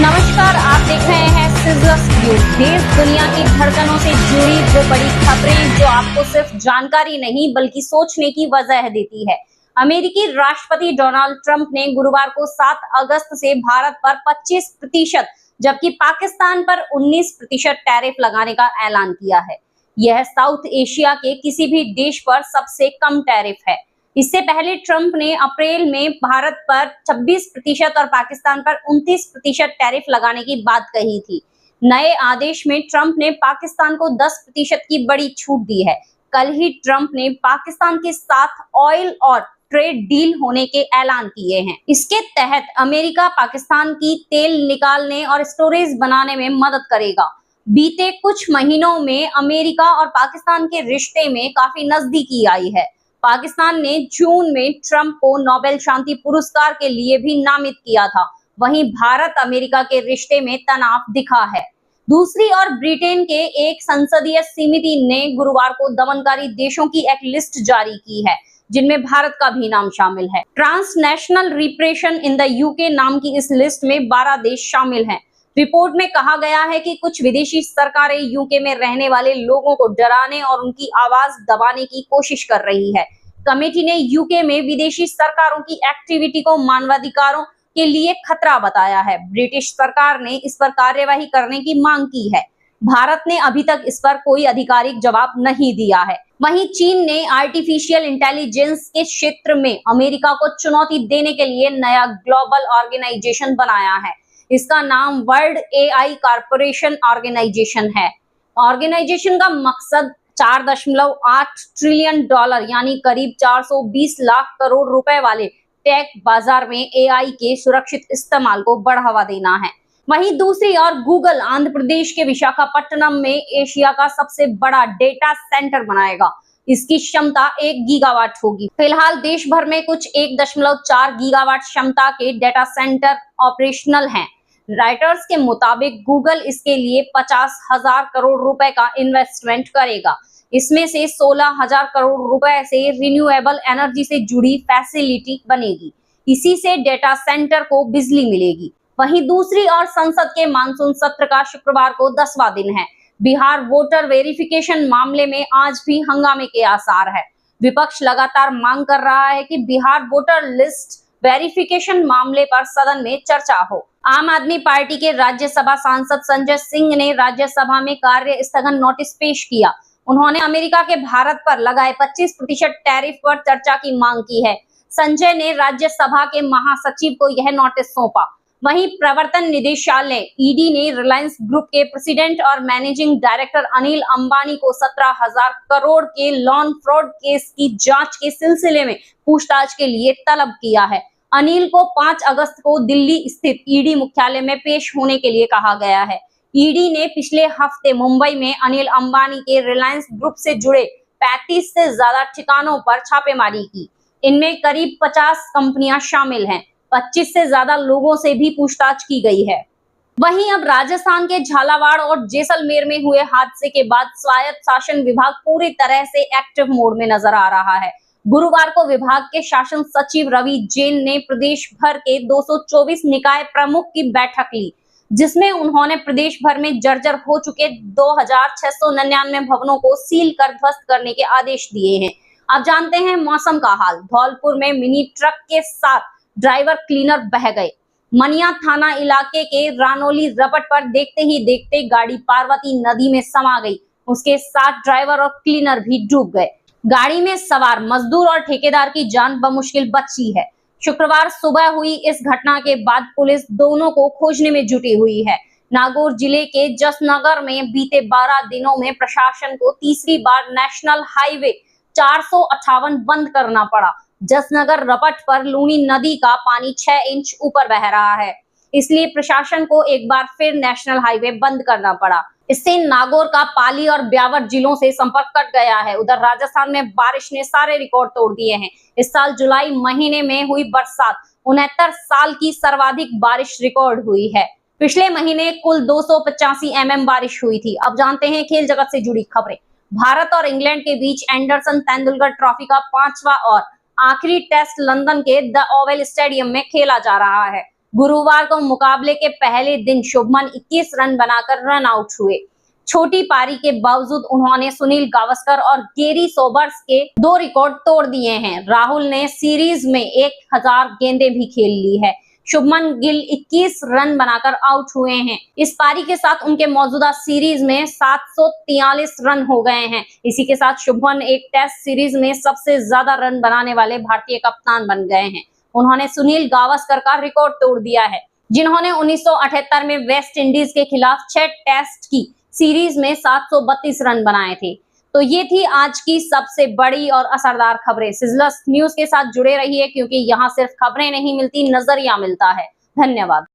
नमस्कार, आप देख रहे हैं सिजलर्स न्यूज। देश दुनिया की धड़कनों से जुड़ी वो बड़ी खबरें जो आपको सिर्फ जानकारी नहीं बल्कि सोचने की वजह देती है। अमेरिकी राष्ट्रपति डोनाल्ड ट्रंप ने गुरुवार को 7 अगस्त से भारत पर 25% जबकि पाकिस्तान पर 19% टैरिफ लगाने का ऐलान किया है। यह साउथ एशिया के किसी भी देश पर सबसे कम टैरिफ है। इससे पहले ट्रंप ने अप्रैल में भारत पर 26% और पाकिस्तान पर 29% टैरिफ लगाने की बात कही थी। नए आदेश में ट्रंप ने पाकिस्तान को 10% की बड़ी छूट दी है। कल ही ट्रंप ने पाकिस्तान के साथ ऑयल और ट्रेड डील होने के ऐलान किए हैं। इसके तहत अमेरिका पाकिस्तान की तेल निकालने और स्टोरेज बनाने में मदद करेगा। बीते कुछ महीनों में अमेरिका और पाकिस्तान के रिश्ते में काफी नजदीकी आई है। पाकिस्तान ने जून में ट्रंप को नोबेल शांति पुरस्कार के लिए भी नामित किया था। वहीं भारत अमेरिका के रिश्ते में तनाव दिखा है। दूसरी ओर ब्रिटेन के एक संसदीय समिति ने गुरुवार को दमनकारी देशों की एक लिस्ट जारी की है जिनमें भारत का भी नाम शामिल है। Transnational repression in the UK नाम की इस लिस्ट में 12 देश शामिल हैं। रिपोर्ट में कहा गया है कि कुछ विदेशी सरकारें यूके में रहने वाले लोगों को डराने और उनकी आवाज दबाने की कोशिश कर रही है। कमेटी ने यूके में विदेशी सरकारों की एक्टिविटी को मानवाधिकारों के लिए खतरा बताया है। ब्रिटिश सरकार ने इस पर कार्यवाही करने की मांग की है। भारत ने अभी तक इस पर कोई आधिकारिक जवाब नहीं दिया है। वहीं चीन ने आर्टिफिशियल इंटेलिजेंस के क्षेत्र में अमेरिका को चुनौती देने के लिए नया ग्लोबल ऑर्गेनाइजेशन बनाया है। इसका नाम वर्ल्ड एआई कॉर्पोरेशन ऑर्गेनाइजेशन है। ऑर्गेनाइजेशन का मकसद $4.8 ट्रिलियन यानी करीब 420 लाख करोड़ रुपए वाले टेक बाजार में एआई के सुरक्षित इस्तेमाल को बढ़ावा देना है। वहीं दूसरी ओर गूगल आंध्र प्रदेश के विशाखापट्टनम में एशिया का सबसे बड़ा डेटा सेंटर बनाएगा। इसकी क्षमता 1 गीगावाट होगी। फिलहाल देश भर में कुछ 1.4 गीगावाट क्षमता के डेटा सेंटर ऑपरेशनल हैं। राइटर्स के मुताबिक गूगल इसके लिए 50,000 करोड़ रुपए का इन्वेस्टमेंट करेगा। इसमें से 16,000 करोड़ रुपए से रिन्यूएबल एनर्जी से जुड़ी फैसिलिटी बनेगी। इसी से डेटा सेंटर को बिजली मिलेगी। वहीं दूसरी ओर संसद के मानसून सत्र का शुक्रवार को 10वां दिन है। बिहार वोटर वेरिफिकेशन मामले में आज भी हंगामे के आसार है। विपक्ष लगातार मांग कर रहा है कि बिहार वोटर लिस्ट वेरिफिकेशन मामले पर सदन में चर्चा हो। आम आदमी पार्टी के राज्यसभा सांसद संजय सिंह ने राज्यसभा में कार्य स्थगन नोटिस पेश किया। उन्होंने अमेरिका के भारत पर लगाए 25% टैरिफ पर चर्चा की मांग की है। संजय ने राज्यसभा के महासचिव को यह नोटिस सौंपा। वहीं प्रवर्तन निदेशालय ईडी ने रिलायंस ग्रुप के प्रेसिडेंट और मैनेजिंग डायरेक्टर अनिल अंबानी को 17,000 करोड़ के लोन फ्रॉड केस की जांच के सिलसिले में पूछताछ के लिए तलब किया है। अनिल को 5 अगस्त को दिल्ली स्थित ईडी मुख्यालय में पेश होने के लिए कहा गया है। ईडी ने पिछले हफ्ते मुंबई में अनिल अंबानी के रिलायंस ग्रुप से जुड़े 35 से ज्यादा ठिकानों पर छापेमारी की। इनमें करीब 50 कंपनियां शामिल हैं। 25 से ज्यादा लोगों से भी पूछताछ की गई है। वहीं अब राजस्थान के झालावाड़ और जैसलमेर में हुए हादसे के बाद स्वायत्त शासन विभाग पूरी तरह से एक्टिव मोड में नजर आ रहा है। गुरुवार को विभाग के शासन सचिव रवि जैन ने प्रदेश भर के 224 निकाय प्रमुख की बैठक ली, जिसमें उन्होंने प्रदेश भर में जर्जर हो चुके 2,699 भवनों को सील कर ध्वस्त करने के आदेश दिए हैं। अब जानते हैं मौसम का हाल। धौलपुर में मिनी ट्रक के साथ ड्राइवर क्लीनर बह गए। मनिया थाना इलाके के रानोली रपट पर देखते ही देखते गाड़ी पार्वती नदी में समा गई। उसके साथ ड्राइवर और क्लीनर भी डूब गए। गाड़ी में सवार मजदूर और ठेकेदार की जान बमुश्किल बची है। शुक्रवार सुबह हुई इस घटना के बाद पुलिस दोनों को खोजने में जुटी हुई है। नागौर जिले के जसनगर में बीते 12 दिनों में प्रशासन को तीसरी बार नेशनल हाईवे 458 बंद करना पड़ा। जसनगर रपट पर लूनी नदी का पानी 6 इंच ऊपर बह रहा है, इसलिए प्रशासन को एक बार फिर नेशनल हाईवे बंद करना पड़ा। इससे नागौर का पाली और ब्यावर जिलों से संपर्क कट गया है। उधर राजस्थान में बारिश ने सारे रिकॉर्ड तोड़ दिए हैं। इस साल जुलाई महीने में हुई बरसात 69 साल की सर्वाधिक बारिश रिकॉर्ड हुई है। पिछले महीने कुल 285 mm बारिश हुई थी। अब जानते हैं खेल जगत से जुड़ी खबरें। भारत और इंग्लैंड के बीच एंडरसन तेंदुलकर ट्रॉफी का 5वां और आखिरी टेस्ट लंदन के द ओवल स्टेडियम में खेला जा रहा है। गुरुवार को मुकाबले के पहले दिन शुभमन 21 रन बनाकर रन आउट हुए। छोटी पारी के बावजूद उन्होंने सुनील गावस्कर और गैरी सोबर्स के 2 रिकॉर्ड तोड़ दिए हैं। राहुल ने सीरीज में 1000 गेंदें भी खेल ली है। शुभमन गिल 21 रन बनाकर आउट हुए हैं। इस पारी के साथ उनके मौजूदा सीरीज में 743 रन हो गए हैं। इसी के साथ शुभमन एक टेस्ट सीरीज में सबसे ज्यादा रन बनाने वाले भारतीय कप्तान बन गए हैं। उन्होंने सुनील गावस्कर का रिकॉर्ड तोड़ दिया है, जिन्होंने 1978 में वेस्ट इंडीज के खिलाफ 6 टेस्ट की सीरीज में 732 रन बनाए थे। तो ये थी आज की सबसे बड़ी और असरदार खबरें। सिजलर्स न्यूज के साथ जुड़े रहिए, क्योंकि यहाँ सिर्फ खबरें नहीं मिलती, नजरिया मिलता है। धन्यवाद।